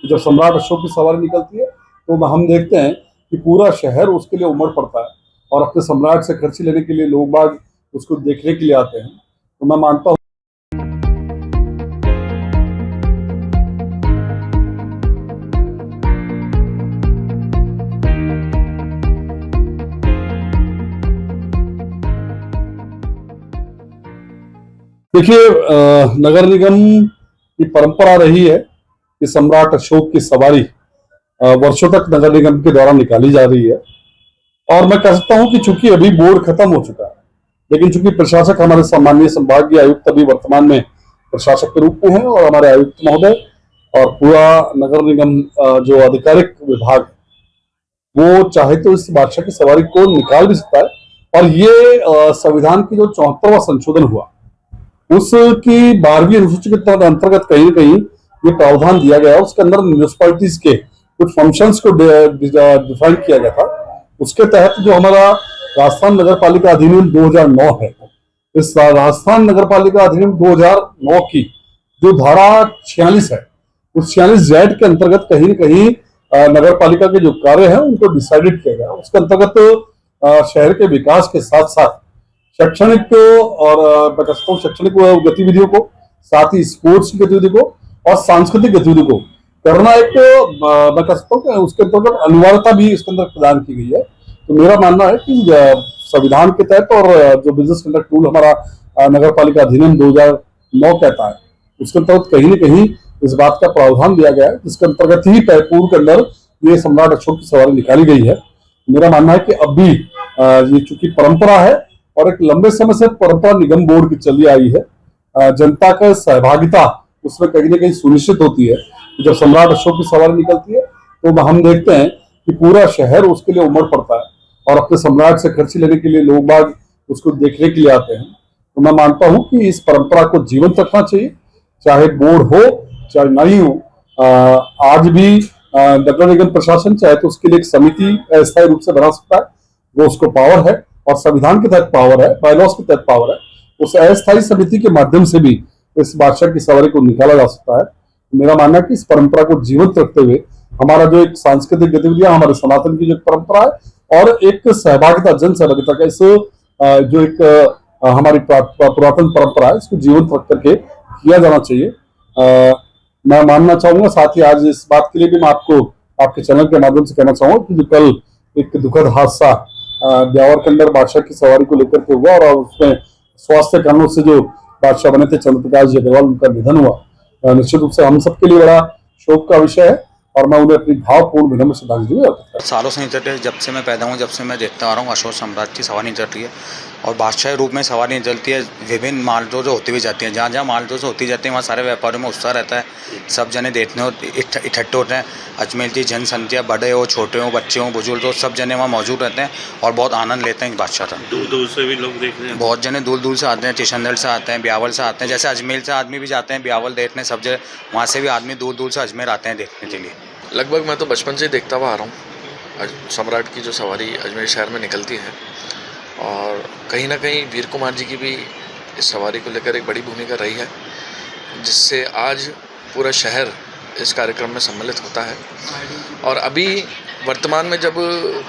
जब सम्राट अशोक की सवारी निकलती है तो हम देखते हैं कि पूरा शहर उसके लिए उमड़ पड़ता है और अपने सम्राट से खर्ची लेने के लिए लोग बाग उसको देखने के लिए आते हैं। तो मैं मानता हूँ देखिए नगर निगम की परंपरा रही है कि सम्राट अशोक की सवारी वर्षों तक नगर निगम के द्वारा निकाली जा रही है। और मैं कह सकता हूं कि चूंकि अभी बोर्ड खत्म हो चुका है, लेकिन चूंकि प्रशासक हमारे सम्माननीय संभागीय आयुक्त अभी वर्तमान में प्रशासक के रूप में है और हमारे आयुक्त महोदय और पूरा नगर निगम जो आधिकारिक विभाग वो चाहे तो इस बादशाह की सवारी को निकाल भी सकता है। और ये संविधान की जो 74वां संशोधन हुआ उसकी 12वीं अनुसूची के अंतर्गत कहीं ना कहीं ये प्रावधान दिया गया, उसके अंदर म्यूनिसिपैलिटीज के कुछ फंक्शंस को डिफाइन किया गया था। उसके तहत जो हमारा राजस्थान नगर पालिका अधिनियम 2009 है, इस राजस्थान नगर पालिका अधिनियम 2009 की जो धारा 46 है, उस 46 जेड के अंतर्गत कहीं न कहीं नगर पालिका के जो कार्य हैं उनको डिसाइडेड किया गया। उसके अंतर्गत शहर के विकास के साथ साथ शैक्षणिक और शैक्षणिक गतिविधियों को, साथ ही स्पोर्ट्स की गतिविधि को और सांस्कृतिक गतिविधि को करना एक मैं कह सकता हूँ कि उसके अंतर्गत अनिवार्यता भी इसके अंदर प्रदान की गई है। तो मेरा मानना है कि संविधान के तहत और जो बिजनेस कंडक्ट रूल हमारा नगर पालिका अधिनियम 2009 कहता है, उसके अंतर्गत कहीं न कहीं इस बात का प्रावधान दिया गया है जिसके अंतर्गत ही पूर्व के अंदर ये सम्राट अशोक की सवारी निकाली गई है। मेरा मानना है कि अब भी ये चूंकि परंपरा है और एक लंबे समय से परंपरा निगम बोर्ड की चली आई है, जनता का सहभागिता उसमें कहीं ना कहीं सुनिश्चित होती है। जब सम्राट अशोक की सवारी निकलती है तो हम देखते हैं कि पूरा शहर उसके लिए उमड़ पड़ता है और अपने सम्राट से खर्ची लेने के लिए लोग बाग उसको देखने के लिए आते हैं। तो मैं मानता हूं कि इस परंपरा को जीवंत रखना चाहिए, चाहे बोर्ड हो चाहे नहीं हो। आज भी नगर निगम प्रशासन चाहे तो उसके लिए एक समिति अस्थायी रूप से बना सकता है, वो उसको पावर है और संविधान के तहत पावर है, बायलॉज के तहत पावर है। उस अस्थायी समिति के माध्यम से भी इस बादशाह की सवारी को निकाला जा सकता है। मेरा मानना है कि इस परंपरा को जीवंत रखते हुए हमारा जो एक सांस्कृतिक गतिविधियां, हमारे सनातन की जो परंपरा है और एक सहभागिता, जन सहभागिता का इस जो एक हमारी पुरातन परंपरा है, इसको जीवंत रख करके किया जाना चाहिए। मैं मानना चाहूंगा, साथ ही आज इस बात के लिए भी मैं आपको आपके चैनल के माध्यम से कहना चाहूंगा कि जो कल एक दुखद हादसा ब्यावर के अंदर बादशाह की सवारी को लेकर के हुआ और उसमें स्वास्थ्य कारणों से जो बादशाह बने थे चंद्र प्रकाश जी अग्रवाल, उनका निधन हुआ, निश्चित रूप से हम सबके लिए बड़ा शोक का विषय है और मैं उन्हें अपनी भावपूर्ण विनम्र श्रद्धांजलि अर्पित करता हूं। सालों से नहीं चल रही, जब से मैं पैदा हूँ जब से मैं देखता आ रहा हूँ अशोक सम्राट की सवारी निकल रही है और बादशाह रूप में सवारी निकलती है। विभिन्न मालदो जो होती हुई जाती हैं, जहाँ जहाँ मालदो से होती जाती है वहाँ सारे व्यापारियों में उत्साह रहता है, सब जने देखने इकट्ठे होते हैं। अजमेर की जनसंख्या, बड़े हो छोटे हो, बच्चे हो बुजुर्ग हो, सब जने वहाँ मौजूद रहते हैं और बहुत आनंद लेते हैं इस बादशाह का। दूर दूर से भी लोग देखने हैं, बहुत जने दूर दूर से आते हैं, किशनगढ़ से आते हैं, ब्यावल से आते हैं, जैसे अजमेर से आदमी भी जाते हैं ब्यावल देखने, सब जगह वहाँ से भी आदमी दूर दूर से अजमेर आते हैं देखने के लिए। लगभग मैं तो बचपन से ही देखता हुआ आ रहा हूँ सम्राट की जो सवारी अजमेर शहर में निकलती है और कहीं ना कहीं वीर कुमार जी की भी इस सवारी को लेकर एक बड़ी भूमिका रही है, जिससे आज पूरा शहर इस कार्यक्रम में सम्मिलित होता है। और अभी वर्तमान में जब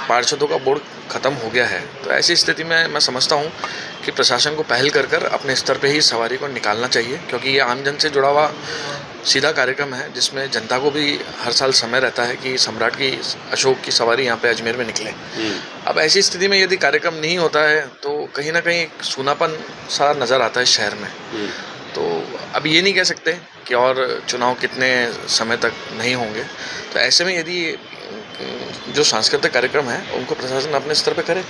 पार्षदों का बोर्ड ख़त्म हो गया है तो ऐसी स्थिति में मैं समझता हूँ कि प्रशासन को पहल कर कर अपने स्तर पे ही सवारी को निकालना चाहिए, क्योंकि ये आम जन से जुड़ा हुआ सीधा कार्यक्रम है जिसमें जनता को भी हर साल समय रहता है कि सम्राट की अशोक की सवारी यहाँ पे अजमेर में निकले। अब ऐसी स्थिति में यदि कार्यक्रम नहीं होता है तो कहीं ना कहीं एक सूनापन सा नज़र आता है शहर में। तो अब ये नहीं कह सकते कि और चुनाव कितने समय तक नहीं होंगे, तो ऐसे में यदि जो सांस्कृतिक कार्यक्रम है उनको प्रशासन अपने स्तर पर करे।